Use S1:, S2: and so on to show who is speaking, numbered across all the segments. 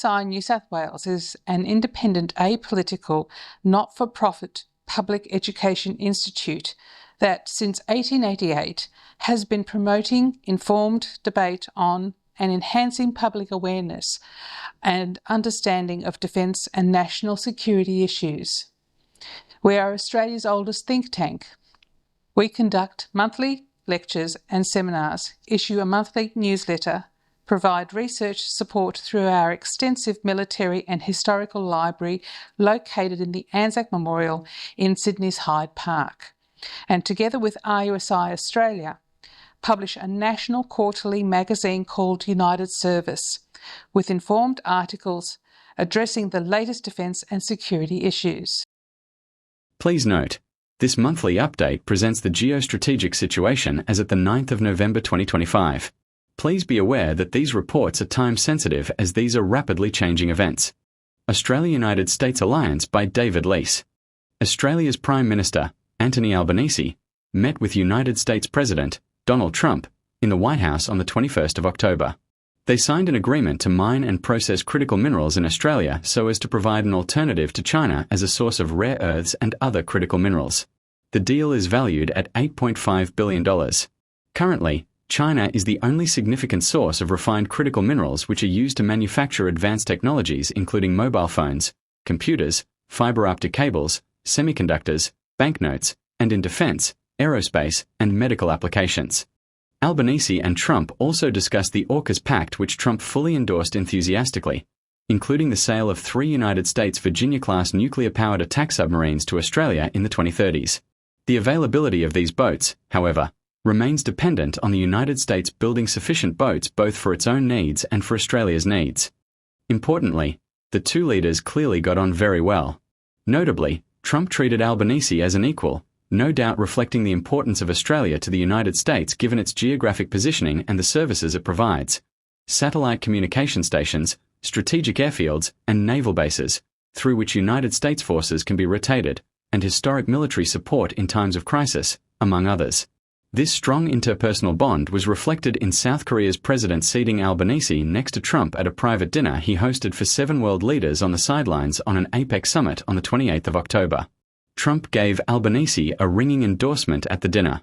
S1: RUSI New South Wales is an independent, apolitical, not-for-profit public education institute that, since 1888, has been promoting informed debate on and enhancing public awareness and understanding of defence and national security issues. We are Australia's oldest think tank. We conduct monthly lectures and seminars, issue a monthly newsletter, provide research support through our extensive military and historical library located in the Anzac Memorial in Sydney's Hyde Park, and together with RUSI Australia, publish a national quarterly magazine called United Service, with informed articles addressing the latest defence and security issues.
S2: Please note, this monthly update presents the geostrategic situation as at the 9th of November 2025. Please be aware that these reports are time-sensitive as these are rapidly changing events. Australia-United States Alliance by David Leece. Australia's Prime Minister, Anthony Albanese, met with United States President, Donald Trump, in the White House on the 21st of October. They signed an agreement to mine and process critical minerals in Australia so as to provide an alternative to China as a source of rare earths and other critical minerals. The deal is valued at $8.5 billion. Currently, China is the only significant source of refined critical minerals which are used to manufacture advanced technologies including mobile phones, computers, fiber optic cables, semiconductors, banknotes, and in defense, aerospace, and medical applications. Albanese and Trump also discussed the AUKUS Pact, which Trump fully endorsed enthusiastically, including the sale of 3 United States Virginia-class nuclear-powered attack submarines to Australia in the 2030s. The availability of these boats, however, remains dependent on the United States building sufficient boats both for its own needs and for Australia's needs. Importantly, the two leaders clearly got on very well. Notably, Trump treated Albanese as an equal, no doubt reflecting the importance of Australia to the United States given its geographic positioning and the services it provides. Satellite communication stations, strategic airfields, and naval bases, through which United States forces can be rotated, and historic military support in times of crisis, among others. This strong interpersonal bond was reflected in South Korea's president seating Albanese next to Trump at a private dinner he hosted for 7 world leaders on the sidelines on an APEC summit on the 28th of October. Trump gave Albanese a ringing endorsement at the dinner.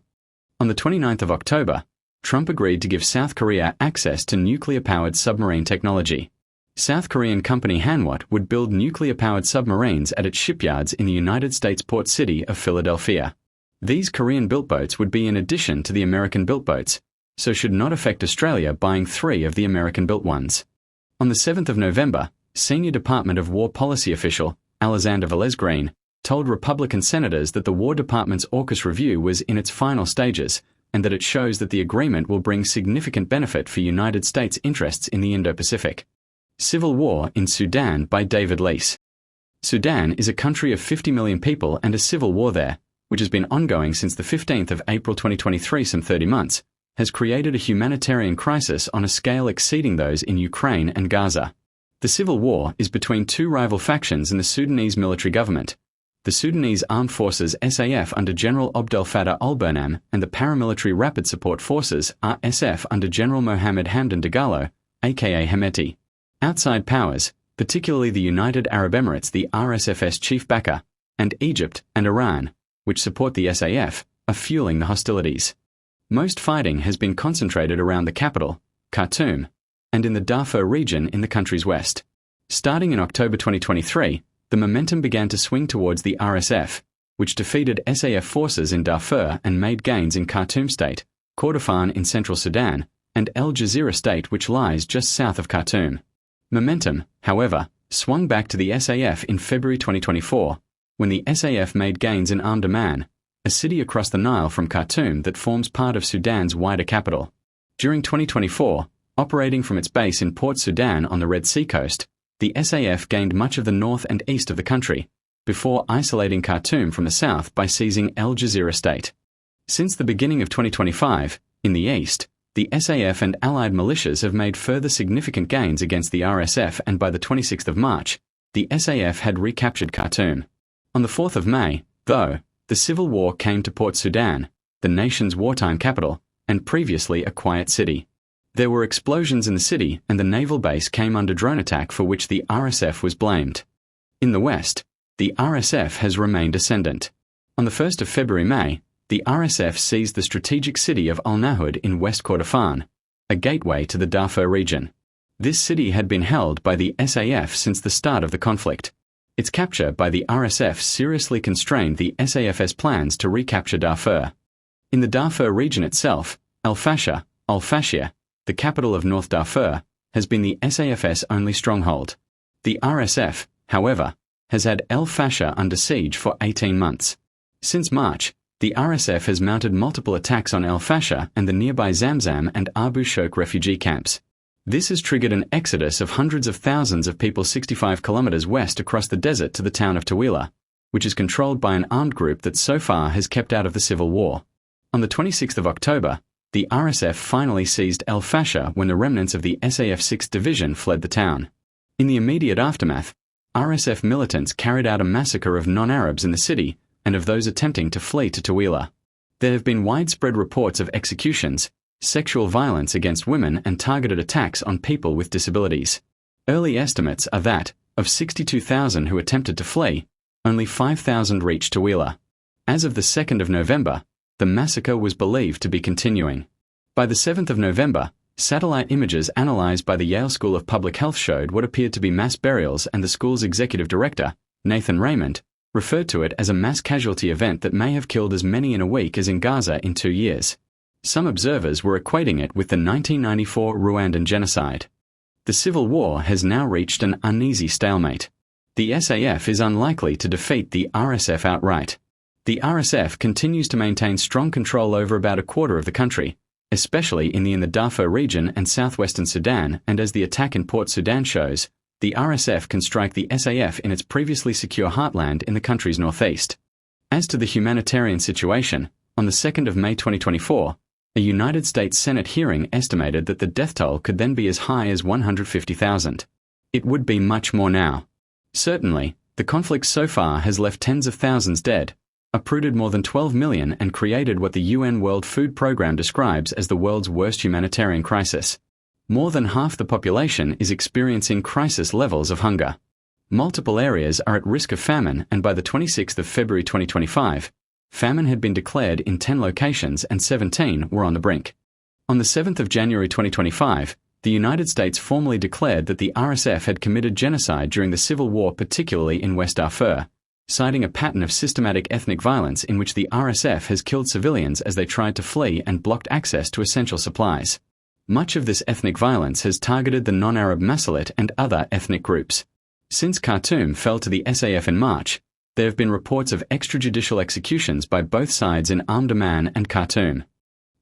S2: On the 29th of October, Trump agreed to give South Korea access to nuclear-powered submarine technology. South Korean company Hanwha would build nuclear-powered submarines at its shipyards in the United States port city of Philadelphia. These Korean-built boats would be in addition to the American-built boats, so should not affect Australia buying 3 of the American-built ones. On the 7th of November, Senior Department of War Policy official, Alexander Velez-Green, told Republican senators that the War Department's AUKUS review was in its final stages and that it shows that the agreement will bring significant benefit for United States interests in the Indo-Pacific. Civil War in Sudan by David Leece. Sudan is a country of 50 million people and a civil war there, which has been ongoing since the 15th of April 2023, some 30 months, has created a humanitarian crisis on a scale exceeding those in Ukraine and Gaza. The civil war is between 2 rival factions in the Sudanese military government, the Sudanese Armed Forces SAF under General Abdel Fattah al-Burhan and the Paramilitary Rapid Support Forces RSF under General Mohammed Hamdan Dagalo, aka Hemeti. Outside powers, particularly the United Arab Emirates, the RSF's chief backer, and Egypt and Iran, which support the SAF, are fueling the hostilities. Most fighting has been concentrated around the capital, Khartoum, and in the Darfur region in the country's west. Starting in October 2023, the momentum began to swing towards the RSF, which defeated SAF forces in Darfur and made gains in Khartoum State, Kordofan in central Sudan, and El Jazeera State, which lies just south of Khartoum. Momentum, however, swung back to the SAF in February 2024, when the SAF made gains in Omdurman, a city across the Nile from Khartoum that forms part of Sudan's wider capital. During 2024, operating from its base in Port Sudan on the Red Sea coast, the SAF gained much of the north and east of the country, before isolating Khartoum from the south by seizing El Jazeera State. Since the beginning of 2025, in the east, the SAF and allied militias have made further significant gains against the RSF, and by the 26th of March, the SAF had recaptured Khartoum. On the 4th of May, though, the civil war came to Port Sudan, the nation's wartime capital, and previously a quiet city. There were explosions in the city, and the naval base came under drone attack for which the RSF was blamed. In the west, the RSF has remained ascendant. On the 1st of February-May, the RSF seized the strategic city of Al-Nahud in West Kordofan, a gateway to the Darfur region. This city had been held by the SAF since the start of the conflict. Its capture by the RSF seriously constrained the SAF's plans to recapture Darfur. In the Darfur region itself, Al-Fasher, the capital of North Darfur, has been the SAF's only stronghold. The RSF, however, has had Al-Fasher under siege for 18 months. Since March, the RSF has mounted multiple attacks on Al-Fasher and the nearby Zamzam and Abu Shouk refugee camps. This has triggered an exodus of hundreds of thousands of people 65 kilometers west across the desert to the town of Tawila, which is controlled by an armed group that so far has kept out of the civil war. On the 26th of October, the RSF finally seized Al-Fasher when the remnants of the SAF 6th Division fled the town. In the immediate aftermath, RSF militants carried out a massacre of non-Arabs in the city and of those attempting to flee to Tawila. There have been widespread reports of executions, sexual violence against women and targeted attacks on people with disabilities. Early estimates are that, of 62,000 who attempted to flee, only 5,000 reached Tawila. As of the 2nd of November, the massacre was believed to be continuing. By the 7th of November, satellite images analysed by the Yale School of Public Health showed what appeared to be mass burials, and the school's executive director, Nathan Raymond, referred to it as a mass casualty event that may have killed as many in a week as in Gaza in 2 years. Some observers were equating it with the 1994 Rwandan genocide. The civil war has now reached an uneasy stalemate. The SAF is unlikely to defeat the RSF outright. The RSF continues to maintain strong control over about a quarter of the country, especially in the Darfur region and southwestern Sudan, and as the attack in Port Sudan shows, the RSF can strike the SAF in its previously secure heartland in the country's northeast. As to the humanitarian situation, on the 2nd of May 2024, a United States Senate hearing estimated that the death toll could then be as high as 150,000. It would be much more now. Certainly, the conflict so far has left tens of thousands dead, uprooted more than 12 million, and created what the UN World Food Programme describes as the world's worst humanitarian crisis. More than half the population is experiencing crisis levels of hunger. Multiple areas are at risk of famine, and by the 26th of February 2025, famine had been declared in 10 locations and 17 were on the brink. On the 7th of January 2025, the United States formally declared that the RSF had committed genocide during the civil war, particularly in West Darfur, citing a pattern of systematic ethnic violence in which the RSF has killed civilians as they tried to flee and blocked access to essential supplies. Much of this ethnic violence has targeted the non-Arab Masalit and other ethnic groups. Since Khartoum fell to the SAF in March, there have been reports of extrajudicial executions by both sides in Omdurman and Khartoum.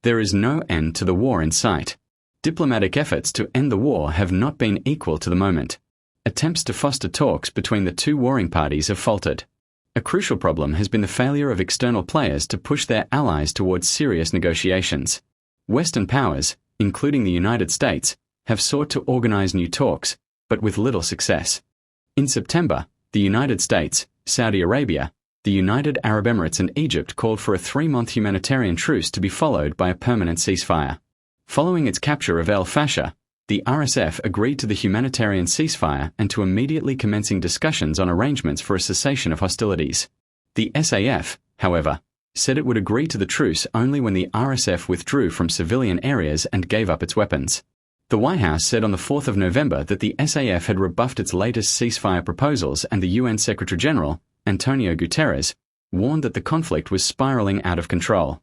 S2: There is no end to the war in sight. Diplomatic efforts to end the war have not been equal to the moment. Attempts to foster talks between the two warring parties have faltered. A crucial problem has been the failure of external players to push their allies towards serious negotiations. Western powers, including the United States, have sought to organize new talks, but with little success. In September, the United States, Saudi Arabia, the United Arab Emirates and Egypt called for a 3-month humanitarian truce to be followed by a permanent ceasefire. Following its capture of Al-Fasher, the RSF agreed to the humanitarian ceasefire and to immediately commencing discussions on arrangements for a cessation of hostilities. The SAF, however, said it would agree to the truce only when the RSF withdrew from civilian areas and gave up its weapons. The White House said on the 4th of November that the SAF had rebuffed its latest ceasefire proposals, and the UN Secretary-General, Antonio Guterres, warned that the conflict was spiraling out of control.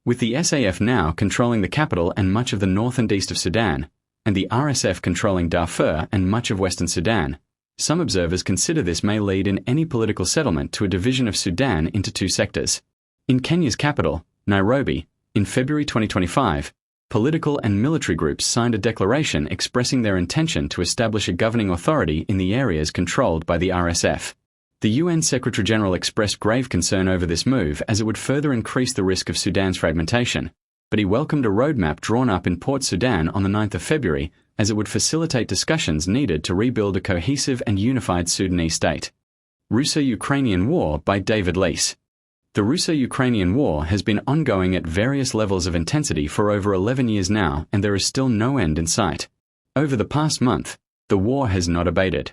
S2: With the SAF now controlling the capital and much of the north and east of Sudan, and the RSF controlling Darfur and much of western Sudan, some observers consider this may lead in any political settlement to a division of Sudan into two sectors. In Kenya's capital, Nairobi, in February 2025, political and military groups signed a declaration expressing their intention to establish a governing authority in the areas controlled by the RSF. The UN Secretary-General expressed grave concern over this move as it would further increase the risk of Sudan's fragmentation, but he welcomed a roadmap drawn up in Port Sudan on the 9th of February as it would facilitate discussions needed to rebuild a cohesive and unified Sudanese state. Russo-Ukrainian War by David Leece. The Russo-Ukrainian war has been ongoing at various levels of intensity for over 11 years now, and there is still no end in sight. Over the past month, the war has not abated.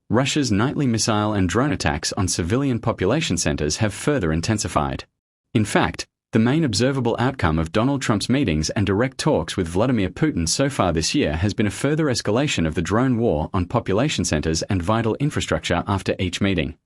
S2: Russia's nightly missile and drone attacks on civilian population centers have further intensified. In fact, the main observable outcome of Donald Trump's meetings and direct talks with Vladimir Putin so far this year has been a further escalation of the drone war on population centers and vital infrastructure after each meeting.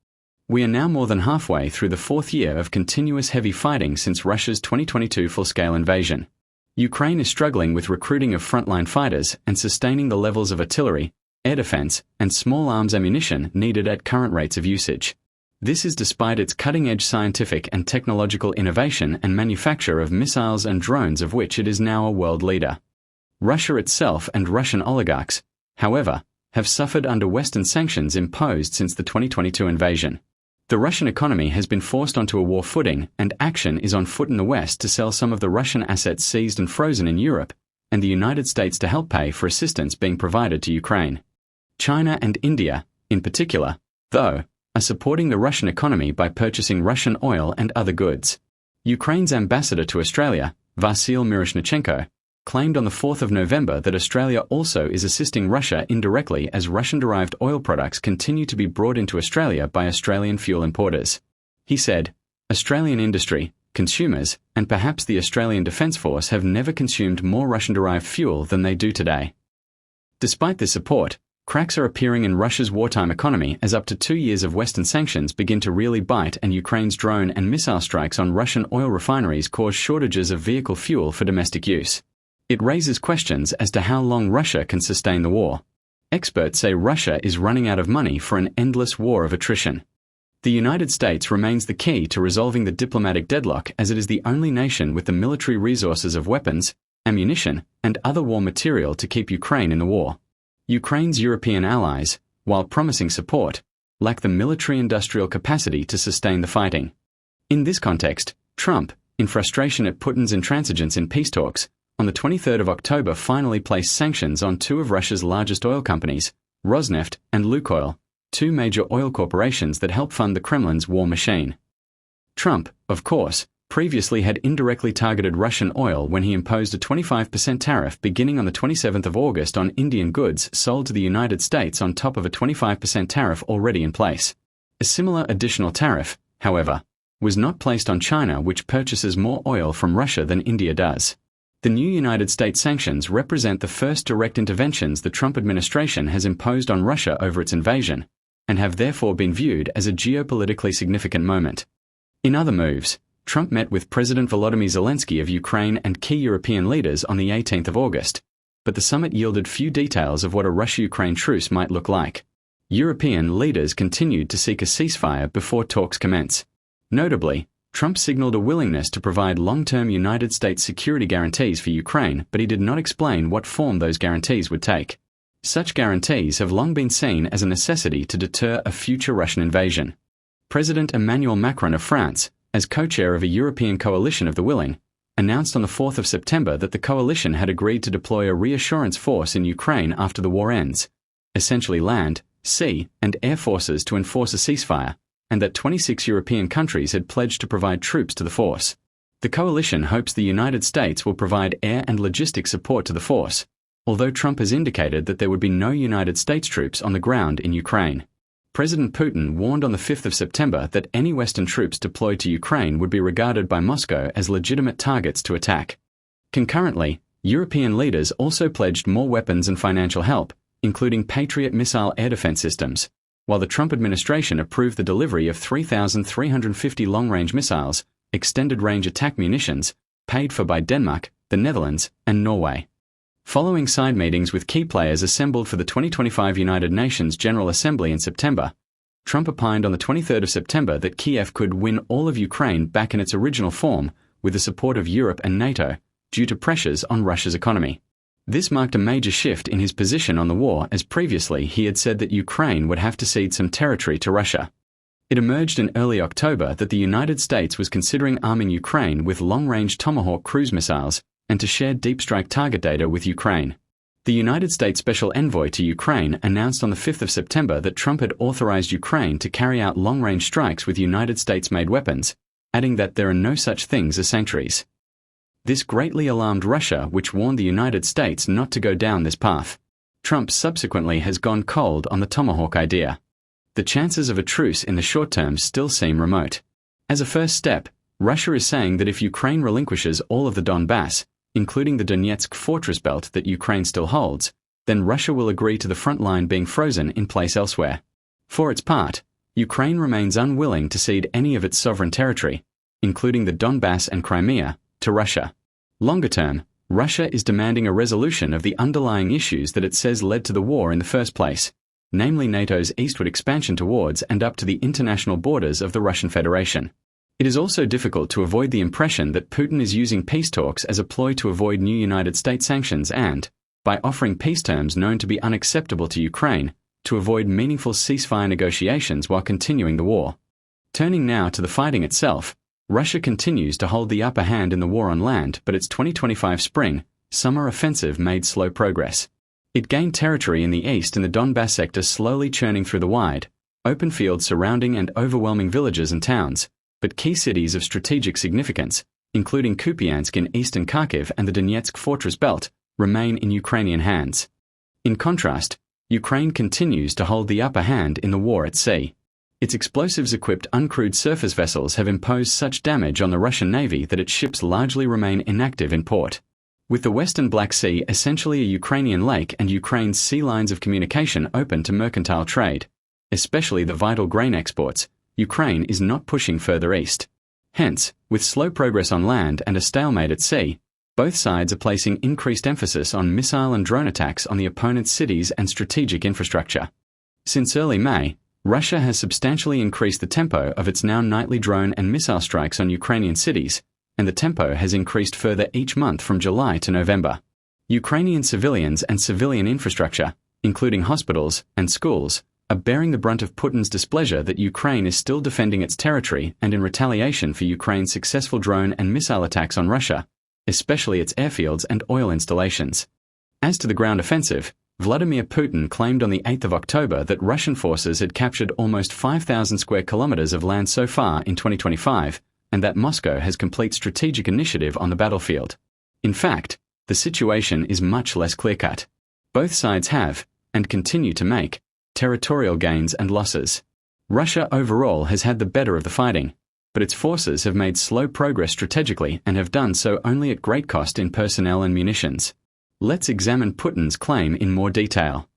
S2: We are now more than halfway through the fourth year of continuous heavy fighting since Russia's 2022 full-scale invasion. Ukraine is struggling with recruiting of frontline fighters and sustaining the levels of artillery, air defense, and small arms ammunition needed at current rates of usage. This is despite its cutting-edge scientific and technological innovation and manufacture of missiles and drones, of which it is now a world leader. Russia itself and Russian oligarchs, however, have suffered under Western sanctions imposed since the 2022 invasion. The Russian economy has been forced onto a war footing, and action is on foot in the West to sell some of the Russian assets seized and frozen in Europe, and the United States to help pay for assistance being provided to Ukraine. China and India, in particular, though, are supporting the Russian economy by purchasing Russian oil and other goods. Ukraine's ambassador to Australia, Vasyl Miroshnichenko, claimed on the 4th of November that Australia also is assisting Russia indirectly as Russian-derived oil products continue to be brought into Australia by Australian fuel importers. He said, "Australian industry, consumers, and perhaps the Australian Defence Force have never consumed more Russian-derived fuel than they do today." Despite this support, cracks are appearing in Russia's wartime economy as up to 2 years of Western sanctions begin to really bite, and Ukraine's drone and missile strikes on Russian oil refineries cause shortages of vehicle fuel for domestic use. It raises questions as to how long Russia can sustain the war. Experts say Russia is running out of money for an endless war of attrition. The United States remains the key to resolving the diplomatic deadlock, as it is the only nation with the military resources of weapons, ammunition, and other war material to keep Ukraine in the war. Ukraine's European allies, while promising support, lack the military-industrial capacity to sustain the fighting. In this context, Trump, in frustration at Putin's intransigence in peace talks, on the 23rd of October finally placed sanctions on two of Russia's largest oil companies, Rosneft and Lukoil, two major oil corporations that help fund the Kremlin's war machine. Trump, of course, previously had indirectly targeted Russian oil when he imposed a 25% tariff beginning on the 27th of August on Indian goods sold to the United States on top of a 25% tariff already in place. A similar additional tariff, however, was not placed on China, which purchases more oil from Russia than India does. The new United States sanctions represent the first direct interventions the Trump administration has imposed on Russia over its invasion, and have therefore been viewed as a geopolitically significant moment. In other moves, Trump met with President Volodymyr Zelensky of Ukraine and key European leaders on the 18th of August, but the summit yielded few details of what a Russia-Ukraine truce might look like. European leaders continued to seek a ceasefire before talks commence. Notably, Trump signaled a willingness to provide long-term United States security guarantees for Ukraine, but he did not explain what form those guarantees would take. Such guarantees have long been seen as a necessity to deter a future Russian invasion. President Emmanuel Macron of France, as co-chair of a European coalition of the willing, announced on the 4th of September that the coalition had agreed to deploy a reassurance force in Ukraine after the war ends, essentially land, sea, and air forces to enforce a ceasefire, and that 26 European countries had pledged to provide troops to the force. The coalition hopes the United States will provide air and logistic support to the force, although Trump has indicated that there would be no United States troops on the ground in Ukraine. President Putin warned on the 5th of September that any Western troops deployed to Ukraine would be regarded by Moscow as legitimate targets to attack. Concurrently, European leaders also pledged more weapons and financial help, including Patriot missile air defense systems, while the Trump administration approved the delivery of 3,350 long-range missiles, extended-range attack munitions, paid for by Denmark, the Netherlands, and Norway. Following side meetings with key players assembled for the 2025 United Nations General Assembly in September, Trump opined on the 23rd of September that Kiev could win all of Ukraine back in its original form with the support of Europe and NATO, due to pressures on Russia's economy. This marked a major shift in his position on the war, as previously he had said that Ukraine would have to cede some territory to Russia. It emerged in early October that the United States was considering arming Ukraine with long-range Tomahawk cruise missiles and to share deep strike target data with Ukraine. The United States Special Envoy to Ukraine announced on the 5th of September that Trump had authorized Ukraine to carry out long-range strikes with United States-made weapons, adding that there are no such things as sanctuaries. This greatly alarmed Russia, which warned the United States not to go down this path. Trump subsequently has gone cold on the Tomahawk idea. The chances of a truce in the short term still seem remote. As a first step, Russia is saying that if Ukraine relinquishes all of the Donbass, including the Donetsk fortress belt that Ukraine still holds, then Russia will agree to the front line being frozen in place elsewhere. For its part, Ukraine remains unwilling to cede any of its sovereign territory, including the Donbass and Crimea, to Russia. Longer term, Russia is demanding a resolution of the underlying issues that it says led to the war in the first place, namely NATO's eastward expansion towards and up to the international borders of the Russian Federation. It is also difficult to avoid the impression that Putin is using peace talks as a ploy to avoid new United States sanctions and, by offering peace terms known to be unacceptable to Ukraine, to avoid meaningful ceasefire negotiations while continuing the war. Turning now to the fighting itself, Russia continues to hold the upper hand in the war on land, but its 2025 spring-summer offensive made slow progress. It gained territory in the east in the Donbass sector, slowly churning through the wide, open fields surrounding and overwhelming villages and towns, but key cities of strategic significance, including Kupiansk in eastern Kharkiv and the Donetsk fortress belt, remain in Ukrainian hands. In contrast, Ukraine continues to hold the upper hand in the war at sea. Its explosives-equipped uncrewed surface vessels have imposed such damage on the Russian Navy that its ships largely remain inactive in port. With the western Black Sea essentially a Ukrainian lake and Ukraine's sea lines of communication open to mercantile trade, especially the vital grain exports, Ukraine is not pushing further east. Hence, with slow progress on land and a stalemate at sea, both sides are placing increased emphasis on missile and drone attacks on the opponent's cities and strategic infrastructure. Since early May, Russia has substantially increased the tempo of its now nightly drone and missile strikes on Ukrainian cities, and the tempo has increased further each month from July to November. Ukrainian civilians and civilian infrastructure, including hospitals and schools, are bearing the brunt of Putin's displeasure that Ukraine is still defending its territory and in retaliation for Ukraine's successful drone and missile attacks on Russia, especially its airfields and oil installations. As to the ground offensive, Vladimir Putin claimed on the 8th of October that Russian forces had captured almost 5,000 square kilometers of land so far in 2025, and that Moscow has complete strategic initiative on the battlefield. In fact, the situation is much less clear-cut. Both sides have, and continue to make, territorial gains and losses. Russia overall has had the better of the fighting, but its forces have made slow progress strategically and have done so only at great cost in personnel and munitions. Let's examine Putin's claim in more detail.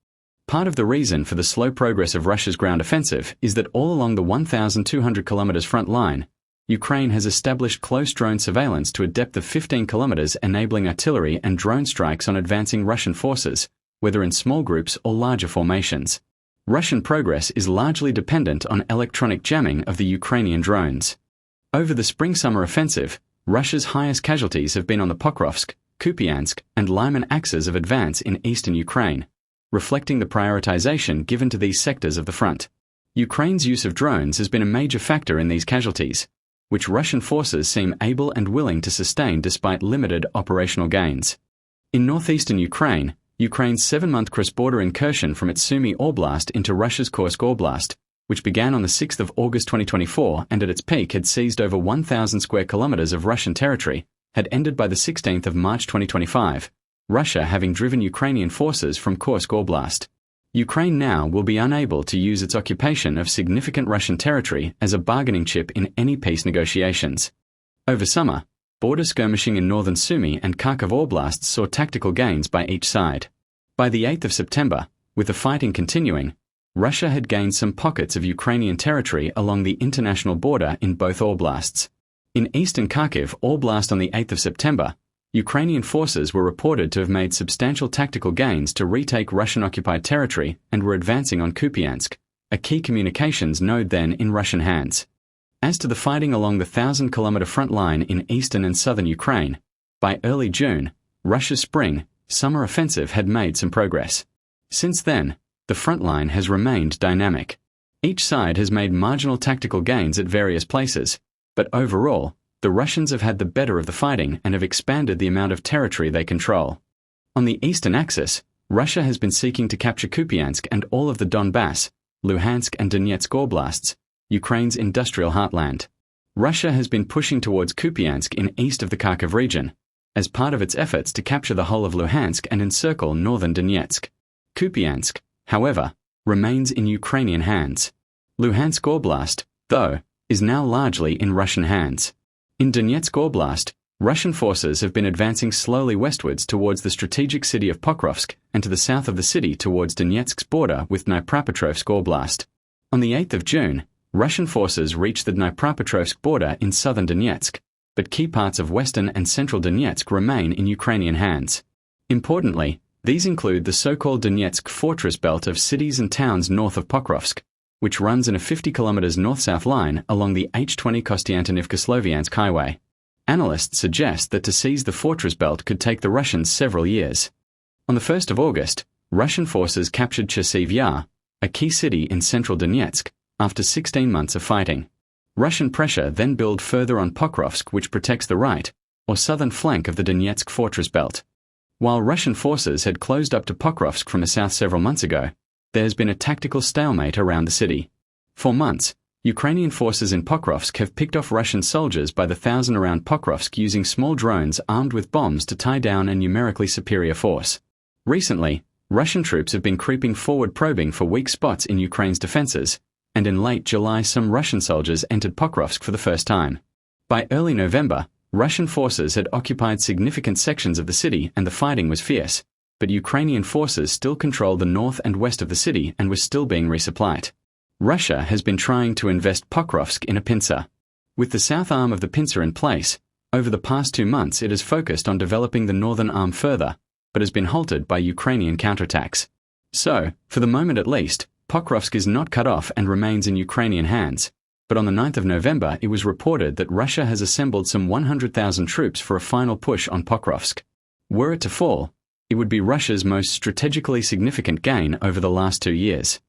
S2: Part of the reason for the slow progress of Russia's ground offensive is that all along the 1,200 kilometers front line, Ukraine has established close drone surveillance to a depth of 15 kilometers, enabling artillery and drone strikes on advancing Russian forces, whether in small groups or larger formations. Russian progress is largely dependent on electronic jamming of the Ukrainian drones. Over the spring-summer offensive, Russia's highest casualties have been on the Pokrovsk, Kupiansk, and Lyman axes of advance in eastern Ukraine, reflecting the prioritization given to these sectors of the front. Ukraine's use of drones has been a major factor in these casualties, which Russian forces seem able and willing to sustain despite limited operational gains. In northeastern Ukraine, Ukraine's 7-month cross-border incursion from its Sumy Oblast into Russia's Kursk Oblast, which began on the 6th of August 2024 and at its peak had seized over 1,000 square kilometers of Russian territory, had ended by the 16th of March 2025, Russia having driven Ukrainian forces from Kursk Oblast. Ukraine now will be unable to use its occupation of significant Russian territory as a bargaining chip in any peace negotiations. Over summer, border skirmishing in northern Sumy and Kharkiv Oblasts saw tactical gains by each side. By the 8th of September, with the fighting continuing, Russia had gained some pockets of Ukrainian territory along the international border in both oblasts. In eastern Kharkiv Oblast on the 8th of September, Ukrainian forces were reported to have made substantial tactical gains to retake Russian-occupied territory and were advancing on Kupiansk, a key communications node then in Russian hands. As to the fighting along the 1,000-kilometer front line in eastern and southern Ukraine, by early June, Russia's spring-summer offensive had made some progress. Since then, the front line has remained dynamic. Each side has made marginal tactical gains at various places, but overall, the Russians have had the better of the fighting and have expanded the amount of territory they control. On the eastern axis, Russia has been seeking to capture Kupiansk and all of the Donbass, Luhansk and Donetsk oblasts, Ukraine's industrial heartland. Russia has been pushing towards Kupiansk in east of the Kharkiv region, as part of its efforts to capture the whole of Luhansk and encircle northern Donetsk. Kupiansk, however, remains in Ukrainian hands. Luhansk Oblast, though, is now largely in Russian hands. In Donetsk Oblast, Russian forces have been advancing slowly westwards towards the strategic city of Pokrovsk and to the south of the city towards Donetsk's border with Dnipropetrovsk Oblast. On the 8th of June, Russian forces reached the Dnipropetrovsk border in southern Donetsk, but key parts of western and central Donetsk remain in Ukrainian hands. Importantly, these include the so-called Donetsk fortress belt of cities and towns north of Pokrovsk, which runs in a 50 km north-south line along the H20 Kostiantynivka-Sloviansk highway. Analysts suggest that to seize the fortress belt could take the Russians several years. On the 1st of August, Russian forces captured Chasiv Yar, a key city in central Donetsk, after 16 months of fighting. Russian pressure then built further on Pokrovsk, which protects the right, or southern flank of the Donetsk fortress belt. While Russian forces had closed up to Pokrovsk from the south several months ago, there has been a tactical stalemate around the city. For months, Ukrainian forces in Pokrovsk have picked off Russian soldiers by the thousand around Pokrovsk using small drones armed with bombs to tie down a numerically superior force. Recently, Russian troops have been creeping forward probing for weak spots in Ukraine's defenses, and in late July some Russian soldiers entered Pokrovsk for the first time. By early November, Russian forces had occupied significant sections of the city and the fighting was fierce, but Ukrainian forces still controlled the north and west of the city and were still being resupplied. Russia has been trying to invest Pokrovsk in a pincer. With the south arm of the pincer in place, over the past 2 months it has focused on developing the northern arm further, but has been halted by Ukrainian counterattacks. So, for the moment at least, Pokrovsk is not cut off and remains in Ukrainian hands, but on the 9th of November it was reported that Russia has assembled some 100,000 troops for a final push on Pokrovsk. Were it to fall, it would be Russia's most strategically significant gain over the last 2 years.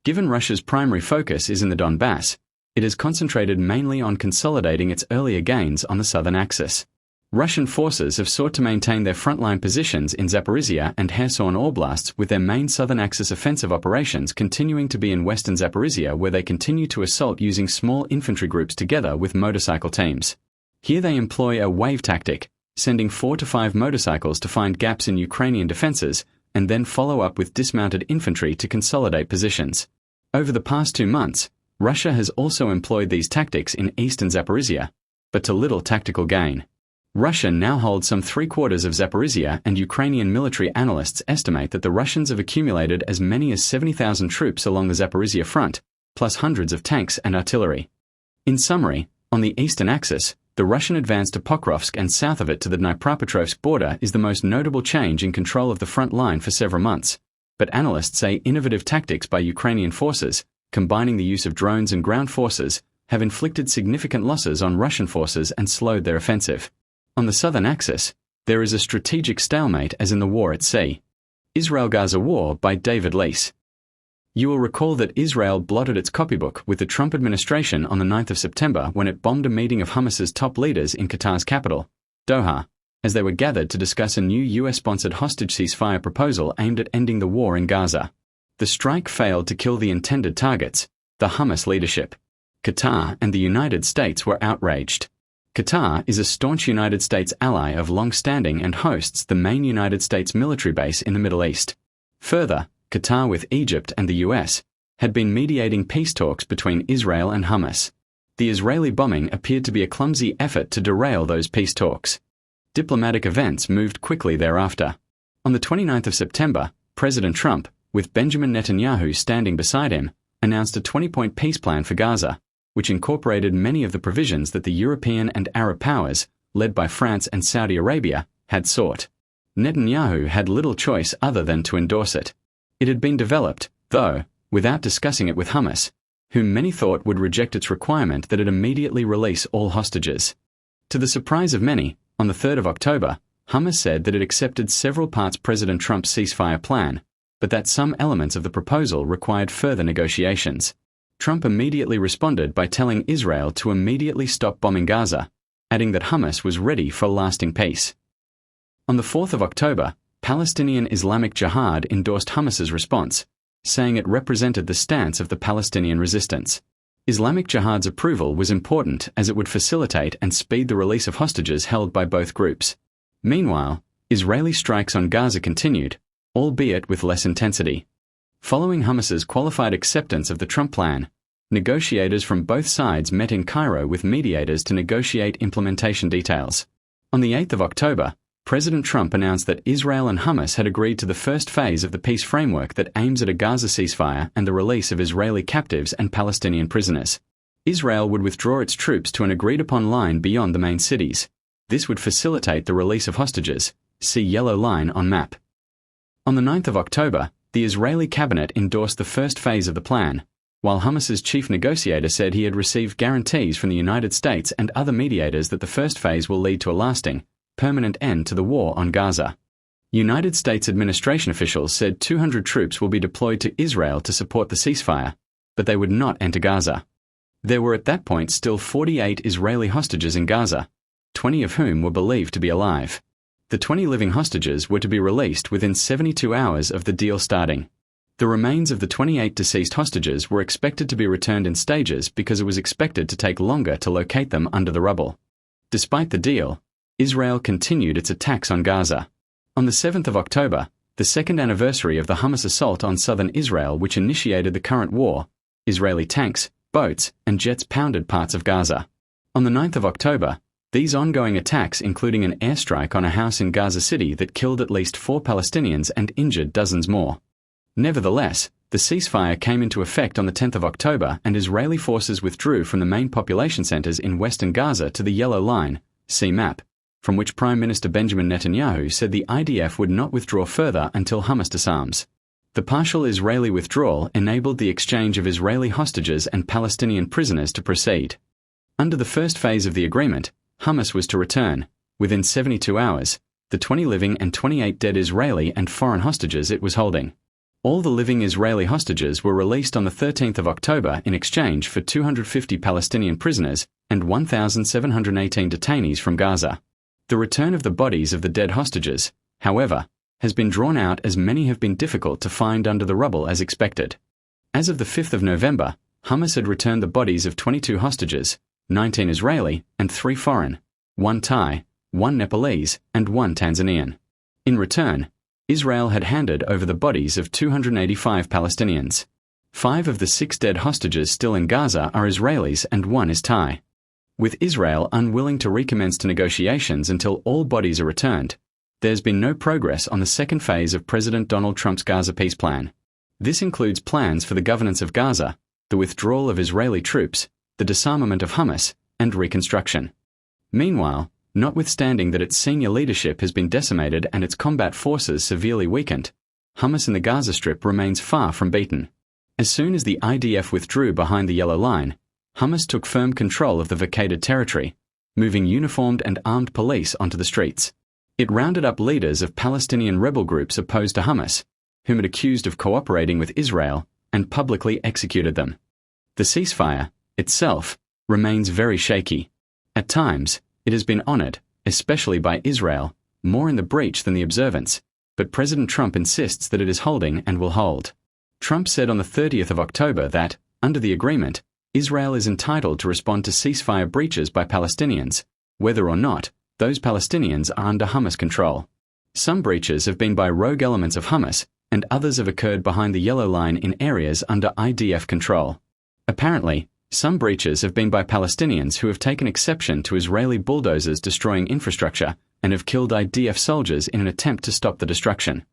S2: Given Russia's primary focus is in the Donbass, it has concentrated mainly on consolidating its earlier gains on the southern axis. Russian forces have sought to maintain their frontline positions in Zaporizhia and Kherson Oblasts, with their main southern axis offensive operations continuing to be in western Zaporizhia, where they continue to assault using small infantry groups together with motorcycle teams. Here they employ a wave tactic, sending 4 to 5 motorcycles to find gaps in Ukrainian defenses and then follow up with dismounted infantry to consolidate positions. Over the past 2 months, Russia has also employed these tactics in eastern Zaporizhia, but to little tactical gain. Russia now holds some 3/4 of Zaporizhia, and Ukrainian military analysts estimate that the Russians have accumulated as many as 70,000 troops along the Zaporizhia front, plus hundreds of tanks and artillery. In summary, on the eastern axis, the Russian advance to Pokrovsk and south of it to the Dnipropetrovsk border is the most notable change in control of the front line for several months, but analysts say innovative tactics by Ukrainian forces, combining the use of drones and ground forces, have inflicted significant losses on Russian forces and slowed their offensive. On the southern axis, there is a strategic stalemate as in the war at sea. Israel-Gaza War by David Leece. You will recall that Israel blotted its copybook with the Trump administration on the 9th of September when it bombed a meeting of Hamas's top leaders in Qatar's capital, Doha, as they were gathered to discuss a new US-sponsored hostage ceasefire proposal aimed at ending the war in Gaza. The strike failed to kill the intended targets, the Hamas leadership. Qatar and the United States were outraged. Qatar is a staunch United States ally of long-standing and hosts the main United States military base in the Middle East. Further, Qatar with Egypt and the US had been mediating peace talks between Israel and Hamas. The Israeli bombing appeared to be a clumsy effort to derail those peace talks. Diplomatic events moved quickly thereafter. On the 29th of September, President Trump, with Benjamin Netanyahu standing beside him, announced a 20-point peace plan for Gaza, which incorporated many of the provisions that the European and Arab powers, led by France and Saudi Arabia, had sought. Netanyahu had little choice other than to endorse it. It had been developed, though, without discussing it with Hamas, whom many thought would reject its requirement that it immediately release all hostages. To the surprise of many, on the 3rd of October, Hamas said that it accepted several parts President Trump's ceasefire plan, but that some elements of the proposal required further negotiations. Trump immediately responded by telling Israel to immediately stop bombing Gaza, adding that Hamas was ready for lasting peace. On the 4th of October, Palestinian Islamic Jihad endorsed Hamas's response, saying it represented the stance of the Palestinian resistance. Islamic Jihad's approval was important as it would facilitate and speed the release of hostages held by both groups. Meanwhile, Israeli strikes on Gaza continued, albeit with less intensity. Following Hamas's qualified acceptance of the Trump plan, negotiators from both sides met in Cairo with mediators to negotiate implementation details. On the 8th of October, President Trump announced that Israel and Hamas had agreed to the first phase of the peace framework that aims at a Gaza ceasefire and the release of Israeli captives and Palestinian prisoners. Israel would withdraw its troops to an agreed-upon line beyond the main cities. This would facilitate the release of hostages. See yellow line on map. On the 9th of October, the Israeli cabinet endorsed the first phase of the plan, while Hamas's chief negotiator said he had received guarantees from the United States and other mediators that the first phase will lead to a lasting, permanent end to the war on Gaza. United States administration officials said 200 troops will be deployed to Israel to support the ceasefire, but they would not enter Gaza. There were at that point still 48 Israeli hostages in Gaza, 20 of whom were believed to be alive. The 20 living hostages were to be released within 72 hours of the deal starting. The remains of the 28 deceased hostages were expected to be returned in stages because it was expected to take longer to locate them under the rubble. Despite the deal, Israel continued its attacks on Gaza. On the 7th of October, the second anniversary of the Hamas assault on southern Israel which initiated the current war, Israeli tanks, boats, and jets pounded parts of Gaza. On the 9th of October, these ongoing attacks including an airstrike on a house in Gaza City that killed at least 4 Palestinians and injured dozens more. Nevertheless, the ceasefire came into effect on the 10th of October and Israeli forces withdrew from the main population centers in western Gaza to the yellow line, see map, from which Prime Minister Benjamin Netanyahu said the IDF would not withdraw further until Hamas disarms. The partial Israeli withdrawal enabled the exchange of Israeli hostages and Palestinian prisoners to proceed. Under the first phase of the agreement, Hamas was to return, within 72 hours, the 20 living and 28 dead Israeli and foreign hostages it was holding. All the living Israeli hostages were released on the 13th of October in exchange for 250 Palestinian prisoners and 1,718 detainees from Gaza. The return of the bodies of the dead hostages, however, has been drawn out as many have been difficult to find under the rubble as expected. As of the 5th of November, Hamas had returned the bodies of 22 hostages, 19 Israeli and 3 foreign, 1 Thai, 1 Nepalese and 1 Tanzanian. In return, Israel had handed over the bodies of 285 Palestinians. 5 of the 6 dead hostages still in Gaza are Israelis and 1 is Thai. With Israel unwilling to recommence negotiations until all bodies are returned, there's been no progress on the second phase of President Donald Trump's Gaza peace plan. This includes plans for the governance of Gaza, the withdrawal of Israeli troops, the disarmament of Hamas, and reconstruction. Meanwhile, notwithstanding that its senior leadership has been decimated and its combat forces severely weakened, Hamas in the Gaza Strip remains far from beaten. As soon as the IDF withdrew behind the yellow line, Hamas took firm control of the vacated territory, moving uniformed and armed police onto the streets. It rounded up leaders of Palestinian rebel groups opposed to Hamas, whom it accused of cooperating with Israel, and publicly executed them. The ceasefire, itself, remains very shaky. At times, it has been honored, especially by Israel, more in the breach than the observance, but President Trump insists that it is holding and will hold. Trump said on the 30th of October that, under the agreement, Israel is entitled to respond to ceasefire breaches by Palestinians, whether or not those Palestinians are under Hamas control. Some breaches have been by rogue elements of Hamas, and others have occurred behind the yellow line in areas under IDF control. Apparently, some breaches have been by Palestinians who have taken exception to Israeli bulldozers destroying infrastructure and have killed IDF soldiers in an attempt to stop the destruction.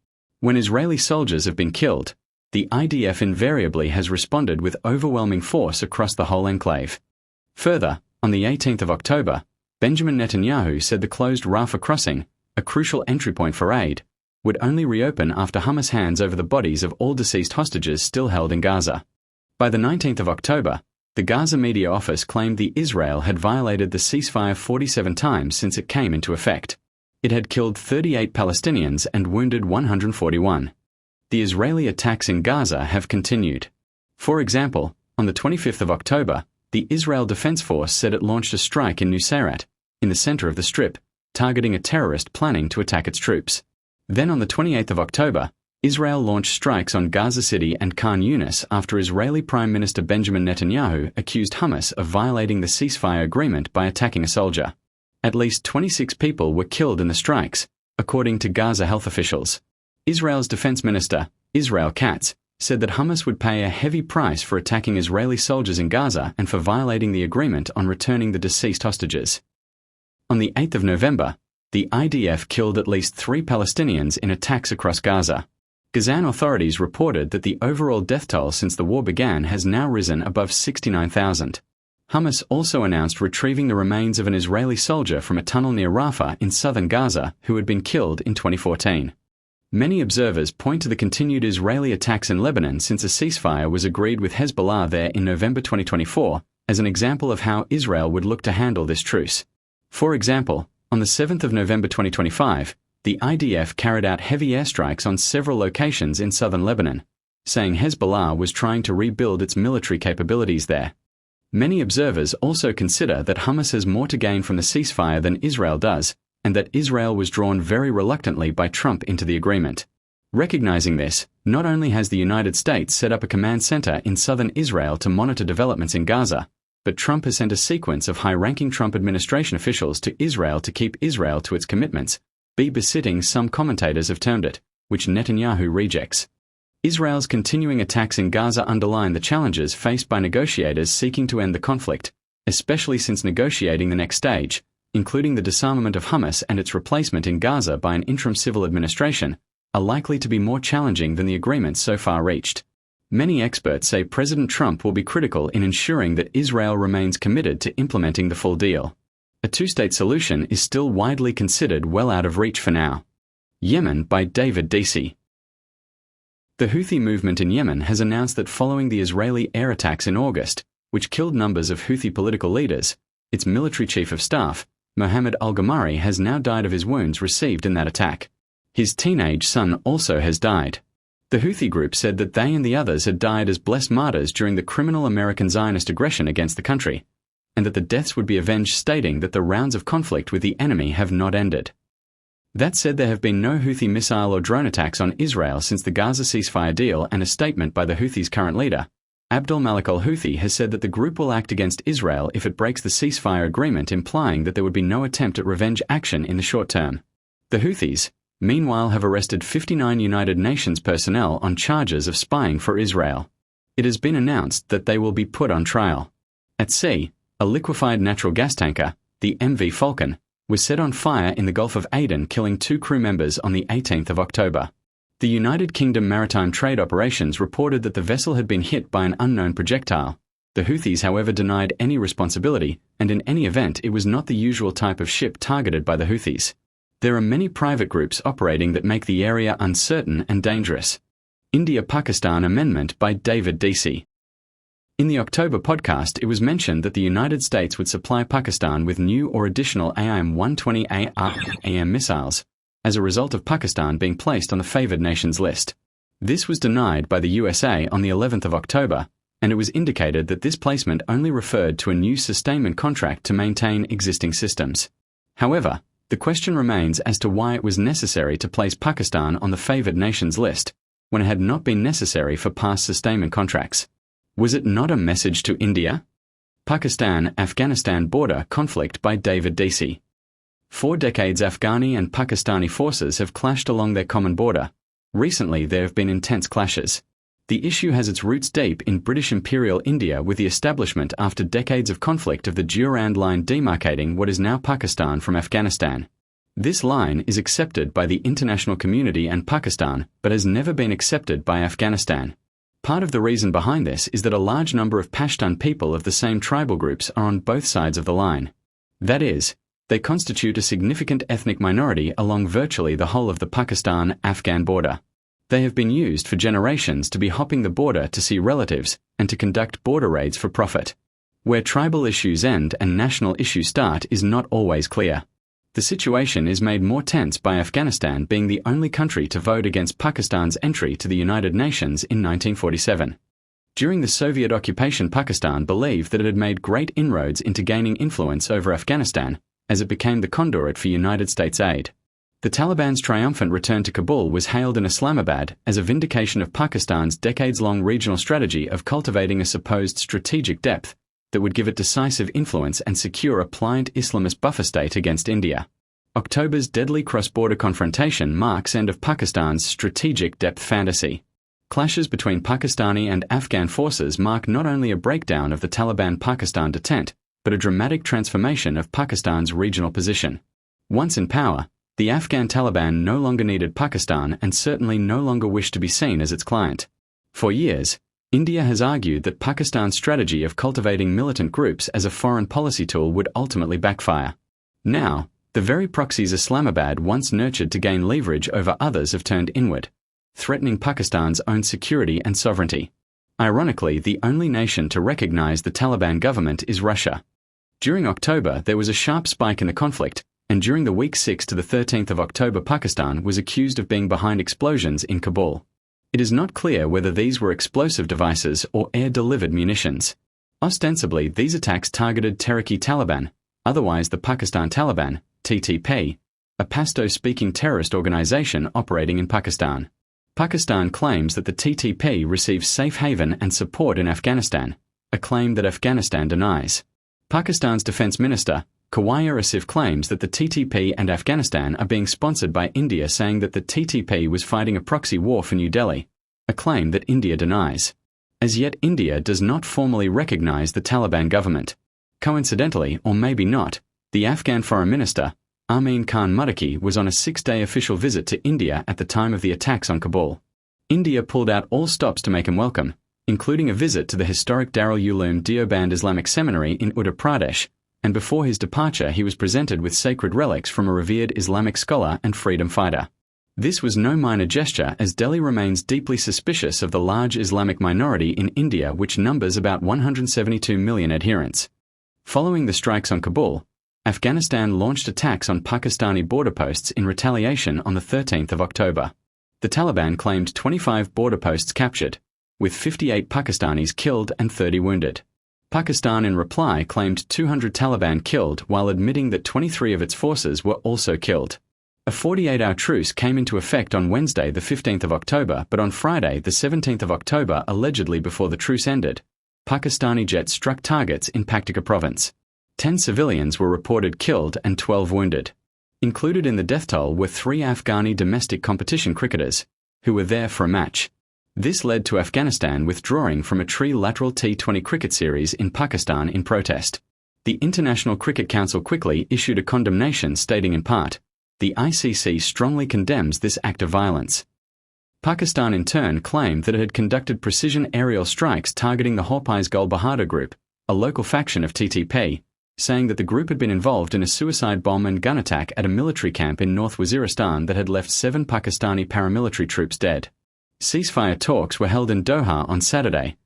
S2: When Israeli soldiers have been killed, the IDF invariably has responded with overwhelming force across the whole enclave. Further, on the 18th of October, Benjamin Netanyahu said the closed Rafah crossing, a crucial entry point for aid, would only reopen after Hamas hands over the bodies of all deceased hostages still held in Gaza. By the 19th of October, the Gaza Media Office claimed the Israel had violated the ceasefire 47 times since it came into effect. It had killed 38 Palestinians and wounded 141. The Israeli attacks in Gaza have continued. For example, on the 25th of October, the Israel Defense Force said it launched a strike in Nuseirat, in the center of the Strip, targeting a terrorist planning to attack its troops. Then on the 28th of October, Israel launched strikes on Gaza City and Khan Yunis after Israeli Prime Minister Benjamin Netanyahu accused Hamas of violating the ceasefire agreement by attacking a soldier. At least 26 people were killed in the strikes, according to Gaza health officials. Israel's defense minister, Israel Katz, said that Hamas would pay a heavy price for attacking Israeli soldiers in Gaza and for violating the agreement on returning the deceased hostages. On the 8th of November, the IDF killed at least 3 Palestinians in attacks across Gaza. Gazan authorities reported that the overall death toll since the war began has now risen above 69,000. Hamas also announced retrieving the remains of an Israeli soldier from a tunnel near Rafah in southern Gaza who had been killed in 2014. Many observers point to the continued Israeli attacks in Lebanon since a ceasefire was agreed with Hezbollah there in November 2024 as an example of how Israel would look to handle this truce. For example, on the 7th of November 2025, the IDF carried out heavy airstrikes on several locations in southern Lebanon, saying Hezbollah was trying to rebuild its military capabilities there. Many observers also consider that Hamas has more to gain from the ceasefire than Israel does, and that Israel was drawn very reluctantly by Trump into the agreement. Recognizing this, not only has the United States set up a command center in southern Israel to monitor developments in Gaza, but Trump has sent a sequence of high-ranking Trump administration officials to Israel to keep Israel to its commitments, babysitting some commentators have termed it, which Netanyahu rejects. Israel's continuing attacks in Gaza underline the challenges faced by negotiators seeking to end the conflict, especially since negotiating the next stage, including the disarmament of Hamas and its replacement in Gaza by an interim civil administration, are likely to be more challenging than the agreements so far reached. Many experts say President Trump will be critical in ensuring that Israel remains committed to implementing the full deal. A two-state solution is still widely considered well out of reach for now. Yemen by David Deasey. The Houthi movement in Yemen has announced that following the Israeli air attacks in August, which killed numbers of Houthi political leaders, its military chief of staff, Mohammed al-Ghamari, has now died of his wounds received in that attack. His teenage son also has died. The Houthi group said that they and the others had died as blessed martyrs during the criminal American Zionist aggression against the country, and that the deaths would be avenged, stating that the rounds of conflict with the enemy have not ended. That said, there have been no Houthi missile or drone attacks on Israel since the Gaza ceasefire deal, and a statement by the Houthis' current leader, Abdul Malik al-Houthi, has said that the group will act against Israel if it breaks the ceasefire agreement, implying that there would be no attempt at revenge action in the short term. The Houthis, meanwhile, have arrested 59 United Nations personnel on charges of spying for Israel. It has been announced that they will be put on trial. At sea, a liquefied natural gas tanker, the MV Falcon, was set on fire in the Gulf of Aden, killing 2 crew members on the 18th of October. The United Kingdom Maritime Trade Operations reported that the vessel had been hit by an unknown projectile. The Houthis, however, denied any responsibility, and in any event, it was not the usual type of ship targeted by the Houthis. There are many private groups operating that make the area uncertain and dangerous. India-Pakistan Amendment by David Deasey. In the October podcast, it was mentioned that the United States would supply Pakistan with new or additional AIM-120 missiles, as a result of Pakistan being placed on the favored nations list. This was denied by the USA on the 11th of October, and it was indicated that this placement only referred to a new sustainment contract to maintain existing systems. However, the question remains as to why it was necessary to place Pakistan on the favored nations list, when it had not been necessary for past sustainment contracts. Was it not a message to India? Pakistan-Afghanistan border conflict by David Deasey. 4 decades Afghani and Pakistani forces have clashed along their common border. Recently there have been intense clashes. The issue has its roots deep in British Imperial India, with the establishment after decades of conflict of the Durand Line demarcating what is now Pakistan from Afghanistan. This line is accepted by the international community and Pakistan, but has never been accepted by Afghanistan. Part of the reason behind this is that a large number of Pashtun people of the same tribal groups are on both sides of the line. That is, they constitute a significant ethnic minority along virtually the whole of the Pakistan-Afghan border. They have been used for generations to be hopping the border to see relatives and to conduct border raids for profit. Where tribal issues end and national issues start is not always clear. The situation is made more tense by Afghanistan being the only country to vote against Pakistan's entry to the United Nations in 1947. During the Soviet occupation, Pakistan believed that it had made great inroads into gaining influence over Afghanistan, as it became the conduit for United States aid. The Taliban's triumphant return to Kabul was hailed in Islamabad as a vindication of Pakistan's decades-long regional strategy of cultivating a supposed strategic depth that would give it decisive influence and secure a pliant Islamist buffer state against India. October's deadly cross-border confrontation marks end of Pakistan's strategic depth fantasy. Clashes between Pakistani and Afghan forces mark not only a breakdown of the Taliban-Pakistan detente, but a dramatic transformation of Pakistan's regional position. Once in power, the Afghan Taliban no longer needed Pakistan and certainly no longer wished to be seen as its client. For years, India has argued that Pakistan's strategy of cultivating militant groups as a foreign policy tool would ultimately backfire. Now, the very proxies Islamabad once nurtured to gain leverage over others have turned inward, threatening Pakistan's own security and sovereignty. Ironically, the only nation to recognize the Taliban government is Russia. During October, there was a sharp spike in the conflict, and during the week 6 to the 13th of October, Pakistan was accused of being behind explosions in Kabul. It is not clear whether these were explosive devices or air-delivered munitions. Ostensibly, these attacks targeted Tehrik-i-Taliban, otherwise the Pakistan Taliban, TTP, a Pashto-speaking terrorist organization operating in Pakistan. Pakistan claims that the TTP receives safe haven and support in Afghanistan, a claim that Afghanistan denies. Pakistan's Defense Minister, Khwaja Asif, claims that the TTP and Afghanistan are being sponsored by India, saying that the TTP was fighting a proxy war for New Delhi, a claim that India denies. As yet, India does not formally recognize the Taliban government. Coincidentally, or maybe not, the Afghan Foreign Minister, Amin Khan Muttaqi, was on a 6-day official visit to India at the time of the attacks on Kabul. India pulled out all stops to make him welcome, including a visit to the historic Darul Uloom Deoband Islamic Seminary in Uttar Pradesh, and before his departure he was presented with sacred relics from a revered Islamic scholar and freedom fighter. This was no minor gesture, as Delhi remains deeply suspicious of the large Islamic minority in India, which numbers about 172 million adherents. Following the strikes on Kabul, Afghanistan launched attacks on Pakistani border posts in retaliation on the 13th of October. The Taliban claimed 25 border posts captured, with 58 Pakistanis killed and 30 wounded. Pakistan in reply claimed 200 Taliban killed, while admitting that 23 of its forces were also killed. A 48-hour truce came into effect on Wednesday the 15th of October, but on Friday the 17th of October, allegedly before the truce ended, Pakistani jets struck targets in Paktika province. 10 civilians were reported killed and 12 wounded. Included in the death toll were 3 Afghani domestic competition cricketers, who were there for a match. This led to Afghanistan withdrawing from a trilateral T20 cricket series in Pakistan in protest. The International Cricket Council quickly issued a condemnation stating in part, "The ICC strongly condemns this act of violence." Pakistan in turn claimed that it had conducted precision aerial strikes targeting the Horpais Gul Bahadur group, a local faction of TTP, saying that the group had been involved in a suicide bomb and gun attack at a military camp in North Waziristan that had left 7 Pakistani paramilitary troops dead. Ceasefire talks were held in Doha on Saturday,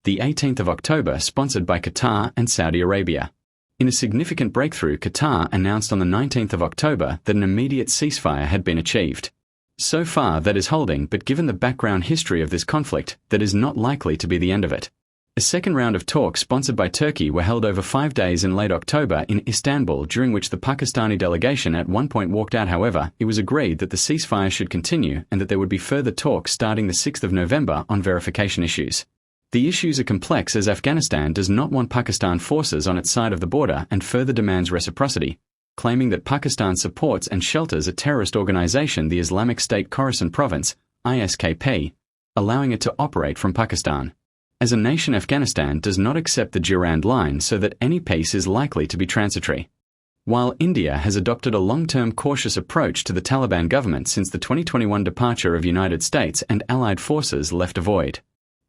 S2: the 18th of October, sponsored by Qatar and Saudi Arabia. In a significant breakthrough, Qatar announced on the 19th of October that an immediate ceasefire had been achieved. So far, that is holding, but given the background history of this conflict, that is not likely to be the end of it. A second round of talks sponsored by Turkey were held over 5 days in late October in Istanbul, during which the Pakistani delegation at one point walked out. However, it was agreed that the ceasefire should continue and that there would be further talks starting the 6th of November on verification issues. The issues are complex, as Afghanistan does not want Pakistan forces on its side of the border and further demands reciprocity, claiming that Pakistan supports and shelters a terrorist organization, the Islamic State Khorasan Province, ISKP, allowing it to operate from Pakistan. As a nation, Afghanistan does not accept the Durand Line, so that any peace is likely to be transitory. While India has adopted a long-term cautious approach to the Taliban government since the 2021 departure of United States and allied forces left a void,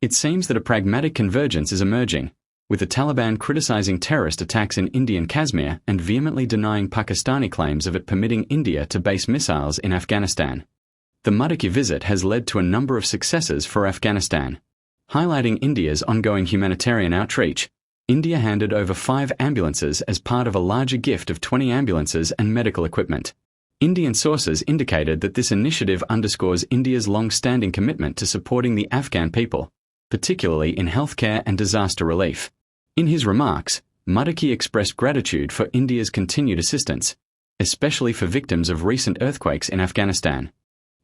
S2: it seems that a pragmatic convergence is emerging, with the Taliban criticizing terrorist attacks in Indian Kashmir and vehemently denying Pakistani claims of it permitting India to base missiles in Afghanistan. The Muttaqi visit has led to a number of successes for Afghanistan. Highlighting India's ongoing humanitarian outreach, India handed over 5 ambulances as part of a larger gift of 20 ambulances and medical equipment. Indian sources indicated that this initiative underscores India's long-standing commitment to supporting the Afghan people, particularly in healthcare and disaster relief. In his remarks, Muttaqi expressed gratitude for India's continued assistance, especially for victims of recent earthquakes in Afghanistan.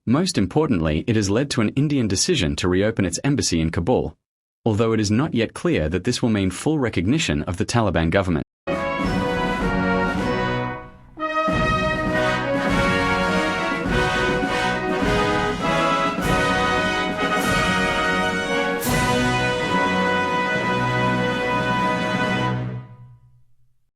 S2: Most importantly, it has led to an Indian decision to reopen its embassy in Kabul, although it is not yet clear that this will mean full recognition of the Taliban government.